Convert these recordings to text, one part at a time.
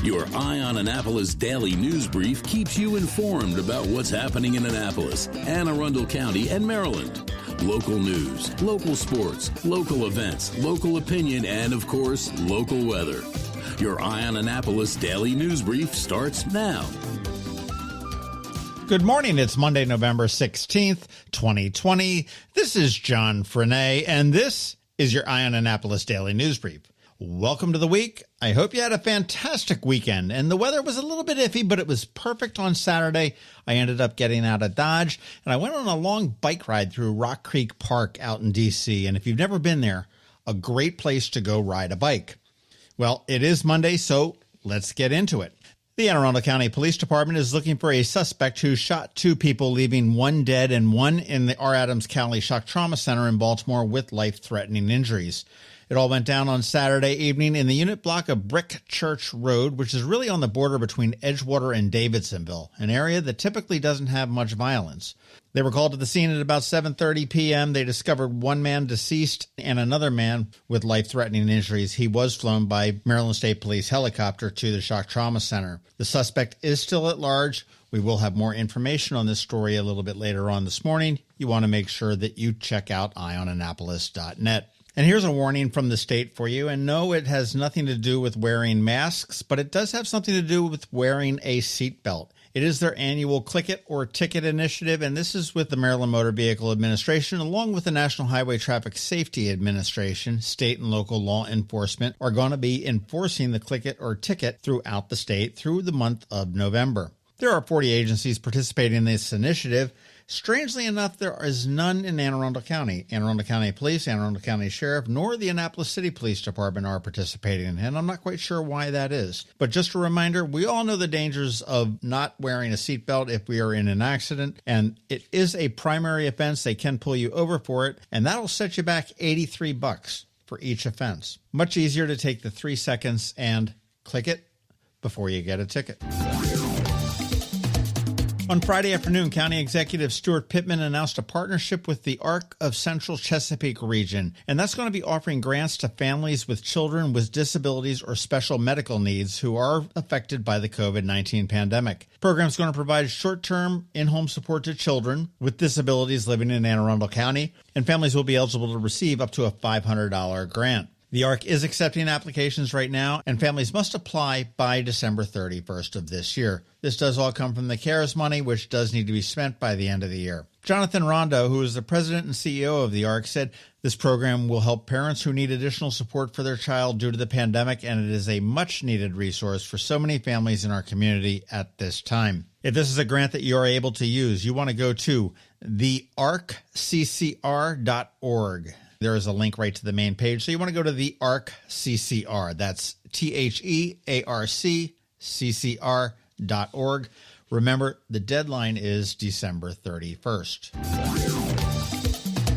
Your Eye on Annapolis daily news brief keeps you informed about what's happening in Annapolis, Anne Arundel County, and Maryland. Local news, local sports, local events, local opinion, and, of course, local weather. Your Eye on Annapolis daily news brief starts now. Good morning. It's Monday, November 16th, 2020. This is John Frenaye, and this is your Eye on Annapolis daily news brief. Welcome to the week. I hope you had a fantastic weekend, and the weather was a little bit iffy, but it was perfect on Saturday. I ended up getting out of Dodge, and I went on a long bike ride through Rock Creek Park out in D.C., and if you've never been there, a great place to go ride a bike. Well, it is Monday, so let's get into it. The Anne Arundel County Police Department is looking for a suspect who shot two people, leaving one dead and one in the R. Adams County Shock Trauma Center in Baltimore with life-threatening injuries. It all went down on Saturday evening in the unit block of Brick Church Road, which is really on the border between Edgewater and Davidsonville, an area that typically doesn't have much violence. They were called to the scene at about 7:30 p.m. They discovered one man deceased and another man with life-threatening injuries. He was flown by Maryland State Police helicopter to the Shock Trauma Center. The suspect is still at large. We will have more information on this story a little bit later on this morning. You want to make sure that you check out eyeonannapolis.net. And here's a warning from the state for you. And no, it has nothing to do with wearing masks, but it does have something to do with wearing a seatbelt. It is their annual Click It or Ticket initiative, and this is with the Maryland Motor Vehicle Administration, along with the National Highway Traffic Safety Administration. State and local law enforcement are going to be enforcing the Click It or Ticket throughout the state through the month of November. There are 40 agencies participating in this initiative. Strangely enough, there is none in Anne Arundel County. Anne Arundel County Police, Anne Arundel County Sheriff, nor the Annapolis City Police Department are participating, and I'm not quite sure why that is. But just a reminder, we all know the dangers of not wearing a seatbelt if we are in an accident, and it is a primary offense. They can pull you over for it, and that'll set you back $83 for each offense. Much easier to take the 3 seconds and click it before you get a ticket. On Friday afternoon, County Executive Stuart Pittman announced a partnership with the Arc of Central Chesapeake Region, and that's going to be offering grants to families with children with disabilities or special medical needs who are affected by the COVID-19 pandemic. The program is going to provide short-term in-home support to children with disabilities living in Anne Arundel County, and families will be eligible to receive up to a $500 grant. The ARC is accepting applications right now, and families must apply by December 31st of this year. This does all come from the CARES money, which does need to be spent by the end of the year. Jonathan Rondo, who is the president and CEO of the ARC, said this program will help parents who need additional support for their child due to the pandemic, and it is a much-needed resource for so many families in our community at this time. If this is a grant that you are able to use, you want to go to thearcccr.org. There is a link right to the main page. So you want to go to the ARC CCR. That's THEARCCCR.org. Remember, the deadline is December 31st.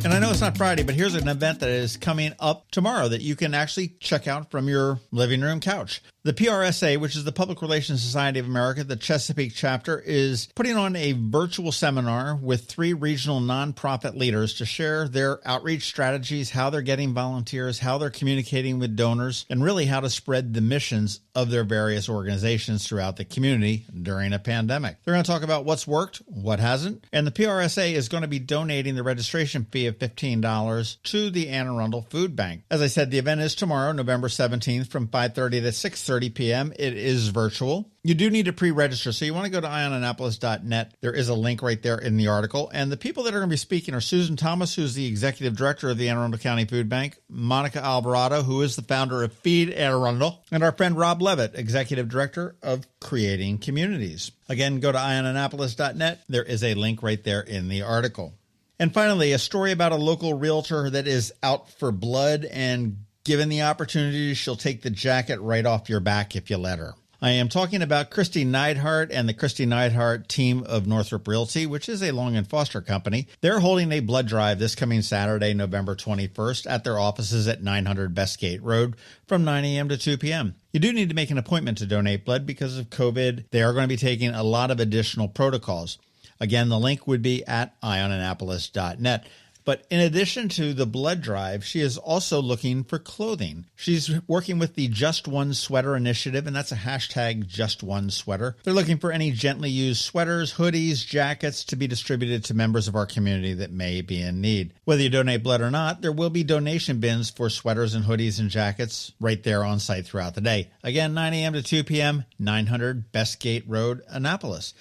And I know it's not Friday, but here's an event that is coming up tomorrow that you can actually check out from your living room couch. The PRSA, which is the Public Relations Society of America, the Chesapeake chapter, is putting on a virtual seminar with 3 regional nonprofit leaders to share their outreach strategies, how they're getting volunteers, how they're communicating with donors, and really how to spread the missions of their various organizations throughout the community during a pandemic. They're going to talk about what's worked, what hasn't, and the PRSA is going to be donating the registration fee of $15 to the Anne Arundel Food Bank. As I said, the event is tomorrow, November 17th from 5:30 to 6:30 p.m. It is virtual. You do need to pre-register, so you want to go to eyeonannapolis.net. There is a link right there in the article. And the people that are going to be speaking are Susan Thomas, who's the executive director of the Anne Arundel County Food Bank, Monica Alvarado, who is the founder of Feed Anne Arundel, and our friend Rob Levitt, executive director of Creating Communities. Again, go to eyeonannapolis.net. There is a link right there in the article. And finally, a story about a local realtor that is out for blood, and given the opportunity, she'll take the jacket right off your back if you let her. I am talking about Kristi Neidhardt and the Kristi Neidhardt Team of Northrop Realty, which is a Long and Foster company. They're holding a blood drive this coming Saturday, November 21st, at their offices at 900 Bestgate Road from 9 a.m. to 2 p.m. You do need to make an appointment to donate blood because of COVID. They are going to be taking a lot of additional protocols. Again, the link would be at eyeonannapolis.net. But in addition to the blood drive, she is also looking for clothing. She's working with the Just One Sweater initiative, and that's a hashtag Just One Sweater. They're looking for any gently used sweaters, hoodies, jackets to be distributed to members of our community that may be in need. Whether you donate blood or not, there will be donation bins for sweaters and hoodies and jackets right there on site throughout the day. Again, 9 a.m. to 2 p.m., 900 Bestgate Road, Annapolis.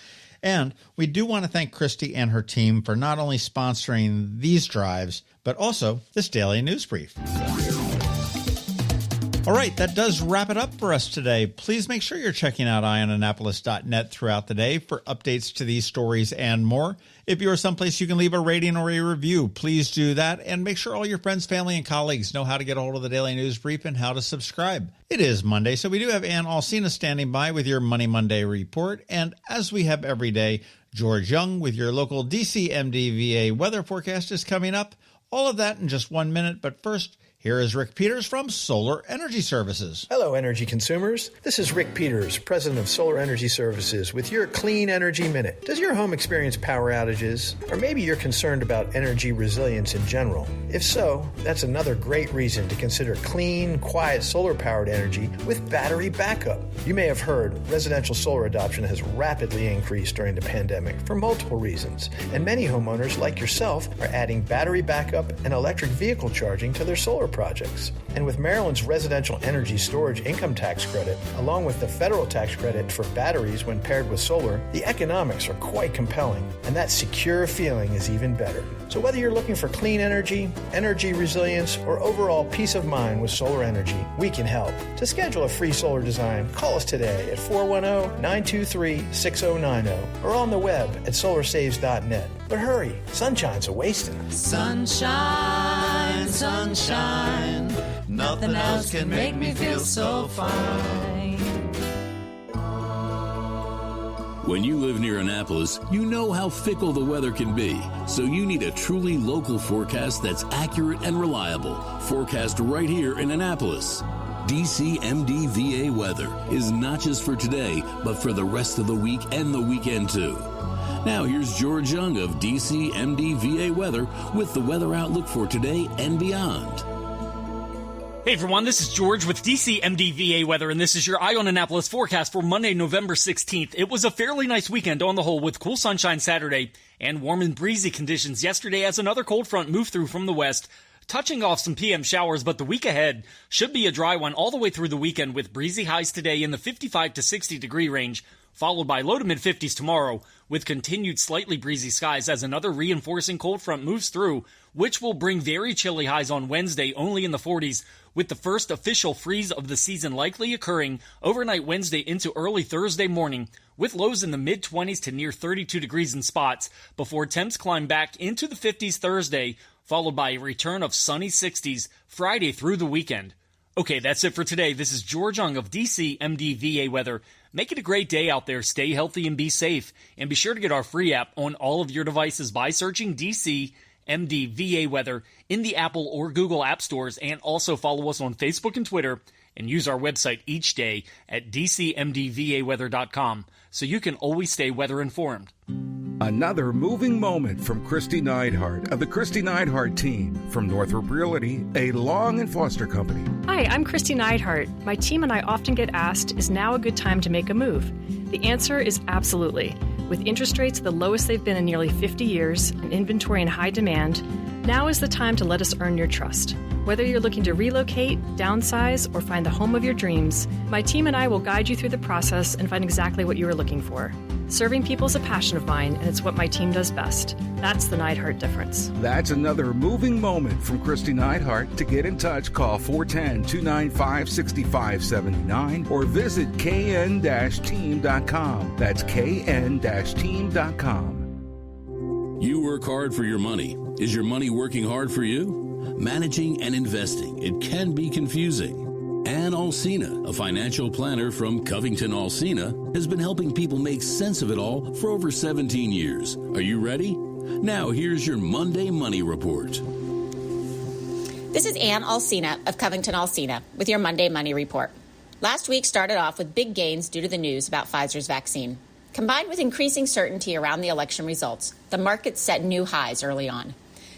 And we do want to thank Kristi and her team for not only sponsoring these drives, but also this daily news brief. All right, that does wrap it up for us today. Please make sure you're checking out eyeonannapolis.net throughout the day for updates to these stories and more. If you are someplace you can leave a rating or a review, please do that. And make sure all your friends, family, and colleagues know how to get a hold of the Daily News Brief and how to subscribe. It is Monday, so we do have Ann Alsina standing by with your Money Monday report. And as we have every day, George Young with your local DCMDVA weather forecast is coming up. All of that in just 1 minute, but first, here is Rick Peters from Solar Energy Services. Hello, energy consumers. This is Rick Peters, president of Solar Energy Services, with your Clean Energy Minute. Does your home experience power outages? Or maybe you're concerned about energy resilience in general? If so, that's another great reason to consider clean, quiet solar-powered energy with battery backup. You may have heard residential solar adoption has rapidly increased during the pandemic for multiple reasons, and many homeowners, like yourself, are adding battery backup and electric vehicle charging to their solar projects. And with Maryland's residential energy storage income tax credit, along with the federal tax credit for batteries when paired with solar, the economics are quite compelling, and that secure feeling is even better. So whether you're looking for clean energy, energy resilience, or overall peace of mind with solar energy, we can help. To schedule a free solar design, call us today at 410-923-6090 or on the web at solarsaves.net. But hurry, sunshine's a-wasting. Sunshine, sunshine, nothing else can make me feel so fine. When you live near Annapolis, you know how fickle the weather can be. So you need a truly local forecast that's accurate and reliable. Forecast right here in Annapolis. DCMDVA weather is not just for today, but for the rest of the week and the weekend too. Now here's George Young of DCMDVA weather with the weather outlook for today and beyond. Hey everyone, this is George with DCMDVA weather, and this is your Eye on Annapolis forecast for Monday, November 16th. It was a fairly nice weekend on the whole, with cool sunshine Saturday and warm and breezy conditions yesterday as another cold front moved through from the west, touching off some PM showers, but the week ahead should be a dry one all the way through the weekend, with breezy highs today in the 55 to 60 degree range, followed by low to mid-50s tomorrow, with continued slightly breezy skies as another reinforcing cold front moves through, which will bring very chilly highs on Wednesday, only in the 40s, with the first official freeze of the season likely occurring overnight Wednesday into early Thursday morning, with lows in the mid-20s to near 32 degrees in spots, before temps climb back into the 50s Thursday, followed by a return of sunny 60s Friday through the weekend. Okay, that's it for today. This is George Young of DCMDVA Weather. Make it a great day out there. Stay healthy and be safe. And be sure to get our free app on all of your devices by searching DCMDVA Weather in the Apple or Google App Stores. And also follow us on Facebook and Twitter. And use our website each day at DCMDVAweather.com so you can always stay weather informed. Another moving moment from Kristi Neidhardt of the Kristi Neidhardt Team from Northrop Realty, a Long and Foster company. Hi, I'm Kristi Neidhardt. My team and I often get asked, is now a good time to make a move? The answer is absolutely. With interest rates the lowest they've been in nearly 50 years and inventory in high demand, now is the time to let us earn your trust. Whether you're looking to relocate, downsize, or find the home of your dreams, my team and I will guide you through the process and find exactly what you are looking for. Serving people is a passion of mine, and it's what my team does best. That's the Neidhardt difference. That's another moving moment from Kristi Neidhardt. To get in touch, call 410-295-6579 or visit kn-team.com. That's kn-team.com. You work hard for your money. Is your money working hard for you? Managing and investing, it can be confusing. Ann Alsina, a financial planner from CovingtonAlsina, has been helping people make sense of it all for over 17 years. Are you ready? Now here's your Monday Money Report. This is Ann Alsina of CovingtonAlsina with your Monday Money Report. Last week started off with big gains due to the news about Pfizer's vaccine. Combined with increasing certainty around the election results, the market set new highs early on.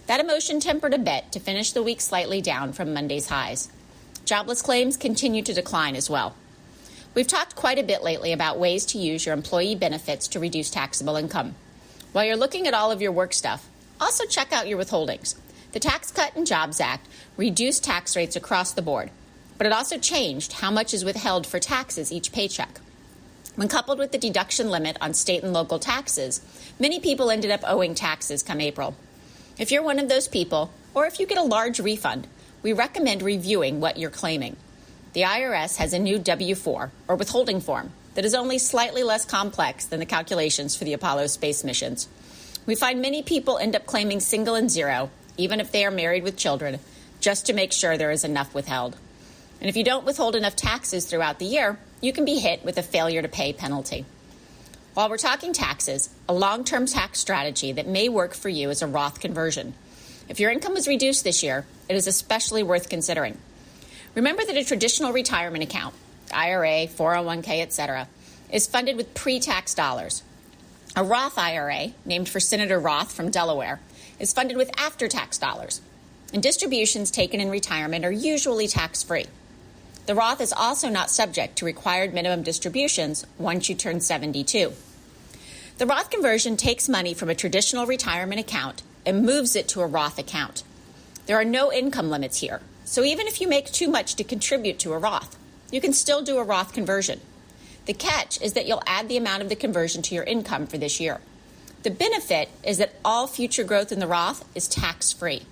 That emotion tempered a bit to finish the week slightly down from Monday's highs. Jobless claims continue to decline as well. We've talked quite a bit lately about ways to use your employee benefits to reduce taxable income. While you're looking at all of your work stuff, also check out your withholdings. The Tax Cut and Jobs Act reduced tax rates across the board, but it also changed how much is withheld for taxes each paycheck. When coupled with the deduction limit on state and local taxes, many people ended up owing taxes come April. If you're one of those people, or if you get a large refund, we recommend reviewing what you're claiming. The IRS has a new W-4, or withholding form, that is only slightly less complex than the calculations for the Apollo space missions. We find many people end up claiming single and zero, even if they are married with children, just to make sure there is enough withheld. And if you don't withhold enough taxes throughout the year, you can be hit with a failure to pay penalty. While we're talking taxes, a long-term tax strategy that may work for you is a Roth conversion. If your income was reduced this year, it is especially worth considering. Remember that a traditional retirement account, IRA, 401k, etc., is funded with pre-tax dollars. A Roth IRA, named for Senator Roth from Delaware, is funded with after-tax dollars. And distributions taken in retirement are usually tax-free. The Roth is also not subject to required minimum distributions once you turn 72. The Roth conversion takes money from a traditional retirement account and moves it to a Roth account. There are no income limits here, so even if you make too much to contribute to a Roth, you can still do a Roth conversion. The catch is that you'll add the amount of the conversion to your income for this year. The benefit is that all future growth in the Roth is tax-free.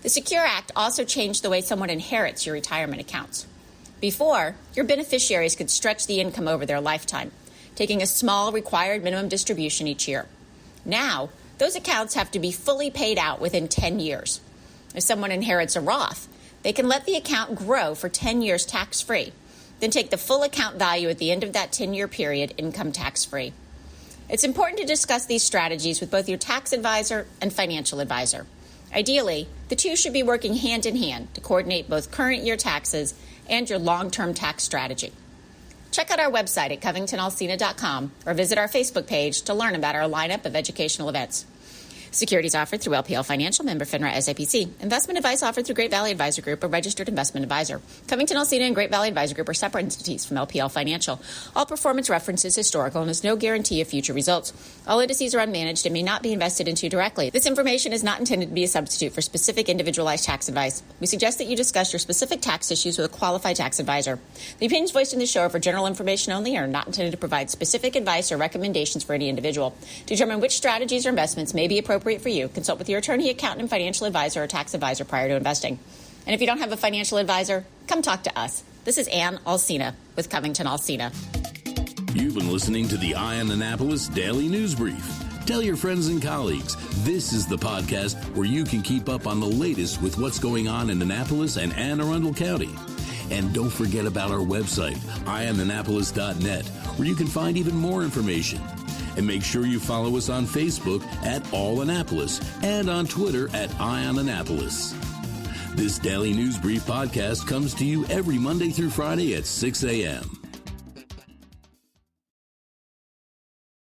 The Secure Act also changed the way someone inherits your retirement accounts. Before, your beneficiaries could stretch the income over their lifetime, taking a small required minimum distribution each year. Now, those accounts have to be fully paid out within 10 years. If someone inherits a Roth, they can let the account grow for 10 years tax-free, then take the full account value at the end of that 10-year period income tax-free. It's important to discuss these strategies with both your tax advisor and financial advisor. Ideally, the two should be working hand in hand to coordinate both current year taxes and your long-term tax strategy. Check out our website at CovingtonAlsina.com or visit our Facebook page to learn about our lineup of educational events. Securities offered through LPL Financial, member FINRA SIPC. Investment advice offered through Great Valley Advisor Group, a registered investment advisor. Covington-Alsina and Great Valley Advisor Group are separate entities from LPL Financial. All performance reference is historical and is no guarantee of future results. All indices are unmanaged and may not be invested into directly. This information is not intended to be a substitute for specific individualized tax advice. We suggest that you discuss your specific tax issues with a qualified tax advisor. The opinions voiced in this show are for general information only and are not intended to provide specific advice or recommendations for any individual. To determine which strategies or investments may be appropriate for you, consult with your attorney, accountant, and financial advisor or tax advisor prior to investing. And if you don't have a financial advisor, come talk to us. This is Ann Alsina with CovingtonAlsina. You've been listening to the Eye on Annapolis Daily News Brief. Tell your friends and colleagues, this is the podcast where you can keep up on the latest with what's going on in Annapolis and Anne Arundel County. And don't forget about our website, eyeonannapolis.net, where you can find even more information. And make sure you follow us on Facebook at All Annapolis and on Twitter at Eye on Annapolis. This Daily News Brief podcast comes to you every Monday through Friday at 6 a.m.